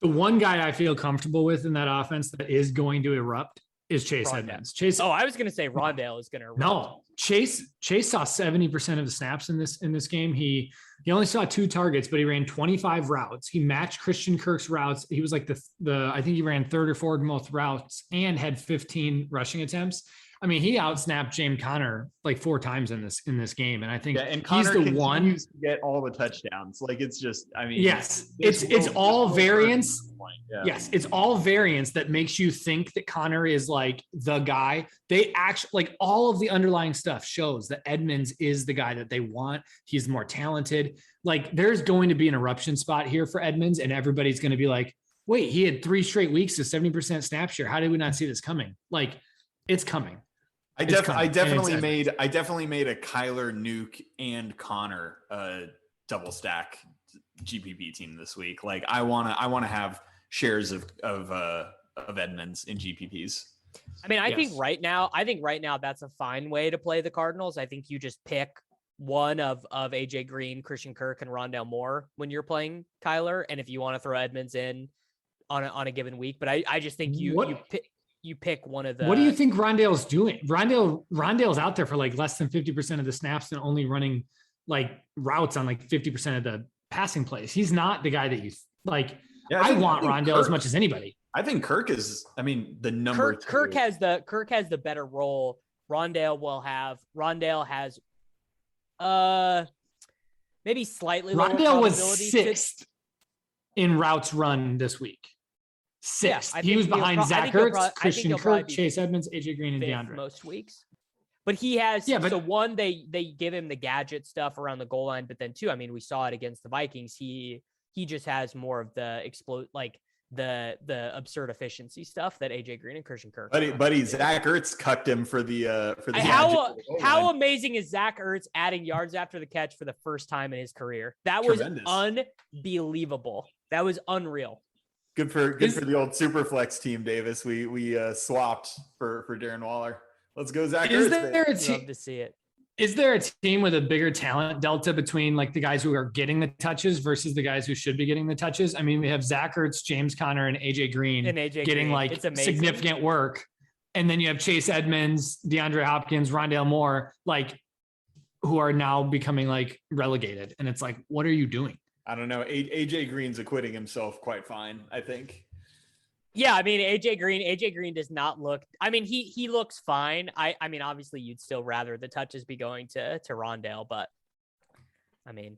The one guy I feel comfortable with in that offense that is going to erupt is Chase Edmonds. I was going to say Rondale is going to erupt. No, Chase saw 70% of the snaps in this game. He only saw 2 targets, but he ran 25 routes. He matched Christian Kirk's routes. He was like I think he ran 3rd or 4th most routes and had 15 rushing attempts. I mean, he outsnapped James Conner like 4 times in this game, and I think he's the one to get all the touchdowns. Like it's just, I mean, yes, it's all variance. Yeah. Yes, it's all variance that makes you think that Conner is like the guy. They actually, like, all of the underlying stuff shows that Edmonds is the guy that they want. He's more talented. Like, there's going to be an eruption spot here for Edmonds, and everybody's going to be like, "Wait, he had 3 straight weeks of 70% snap share. How did we not see this coming?" Like, it's coming. I definitely made a Kyler, Nuke, and Connor double stack GPP team this week. Like I wanna have shares of Edmonds in GPPs. I mean, I think right now that's a fine way to play the Cardinals. I think you just pick one of AJ Green, Christian Kirk, and Rondale Moore when you're playing Kyler, and if you want to throw Edmonds in on a given week. But I just think you pick one of the. What do you think Rondale's doing? Rondale's out there for like less than 50% of the snaps and only running like routes on like 50% of passing plays. He's not the guy that you like. Yeah, I want think Rondale Kirk, as much as anybody. I think Kirk is, the number two. Kirk has the better role. Rondale has maybe slightly lower Rondale was probability 6th in routes run this week. 6th. Yeah, he was behind Zach Ertz, Christian Kirk, be Chase Edmonds, AJ Green, and fifth DeAndre. most weeks. But he has they give him the gadget stuff around the goal line, but then 2, I mean, we saw it against the Vikings. He just has more of the the absurd efficiency stuff that AJ Green and Christian Kirk. Buddy, Zach Ertz cucked him for the how amazing is Zach Ertz adding yards after the catch for the first time in his career? That was unbelievable. That was unreal. Good for the old Superflex team, Davis. We swapped for Darren Waller. Let's go, Zach Ertz. Love to see it. Is there a team with a bigger talent delta between like the guys who are getting the touches versus the guys who should be getting the touches? I mean, we have Zach Ertz, James Conner, and AJ Green getting like significant work. And then you have Chase Edmonds, DeAndre Hopkins, Rondale Moore, like who are now becoming like relegated. And it's like, what are you doing? I don't know. AJ Green's acquitting himself quite fine, I think. Yeah, I mean, AJ Green does not look, I mean, he looks fine. I mean, obviously you'd still rather the touches be going to Rondale, but I mean,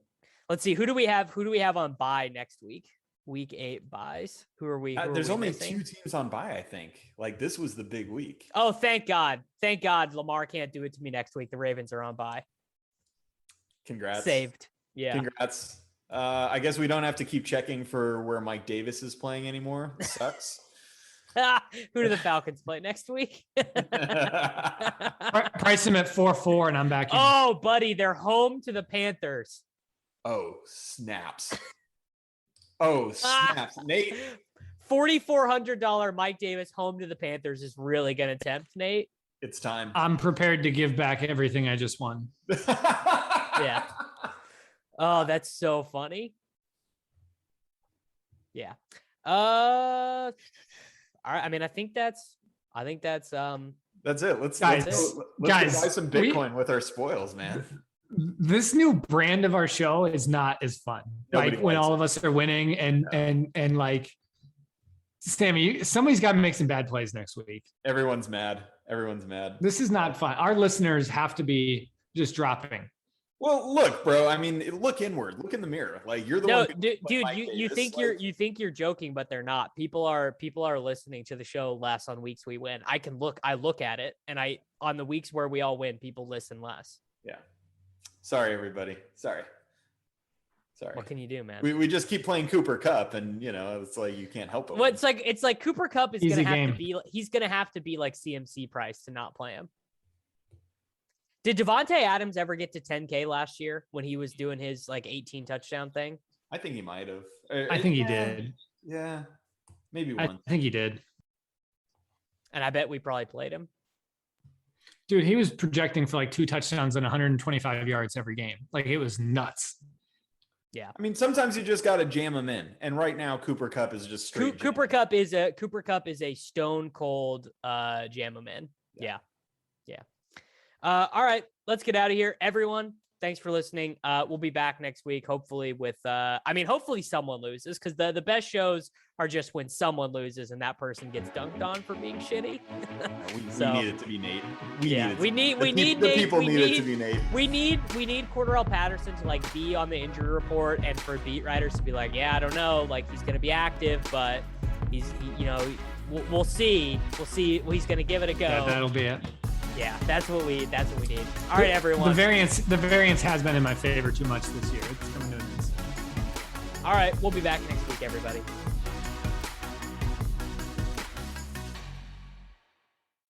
let's see. Who do we have on bye next week? Week 8 buys. Who are we? There's only missing? 2 teams on bye, I think. Like this was the big week. Oh, thank God. Thank God Lamar can't do it to me next week. The Ravens are on bye. Congrats. Saved. Yeah. Congrats. I guess we don't have to keep checking for where Mike Davis is playing anymore. It sucks. Who do the Falcons play next week? Price them at 4-4 and I'm back in. Oh, buddy, they're home to the Panthers. Oh, snaps. Nate. $4,400 Mike Davis home to the Panthers is really going to tempt, Nate. It's time. I'm prepared to give back everything I just won. Yeah. Oh, that's so funny. Yeah. All right. I mean, I think that's it. Let's guys, buy some Bitcoin with our spoils, man. This new brand of our show is not as fun. Nobody like when all of us are winning and like Sammy, somebody's got to make some bad plays next week. Everyone's mad. This is not fun. Our listeners have to be just dropping. Well, look, bro. I mean, look inward. Look in the mirror. Like you're the one. Dude. You think you're joking, but they're not. People are listening to the show less on weeks we win. I look at it, and on the weeks where we all win, people listen less. Yeah. Sorry, everybody. Sorry. What can you do, man? We just keep playing Cooper Kupp, and it's like you can't help it. Well, it's like Cooper Kupp is gonna have to be. He's gonna have to be like CMC price to not play him. Did Devontae Adams ever get to 10K last year when he was doing his like 18 touchdown thing? I think he might have. I think he did. Yeah, maybe one. I think he did. And I bet we probably played him. Dude, he was projecting for like 2 touchdowns and 125 yards every game. Like it was nuts. Yeah. I mean, sometimes you just got to jam them in. And right now, Cooper Kupp is just straight. Cooper Kupp is a stone cold jam them in. Yeah. All right, let's get out of here. Everyone, thanks for listening. We'll be back next week, hopefully with, hopefully someone loses because the best shows are just when someone loses and that person gets dunked on for being shitty. We need it to be Nate. We need Nate. People need it to be Nate. We need Cordarrelle Patterson to like be on the injury report and for beat writers to be like, yeah, I don't know, like he's going to be active, but we'll see. He's going to give it a go. Yeah, that'll be it. Yeah, that's what we need. All right, everyone. The variance has been in my favor too much this year. It's coming to an end. All right, we'll be back next week, everybody.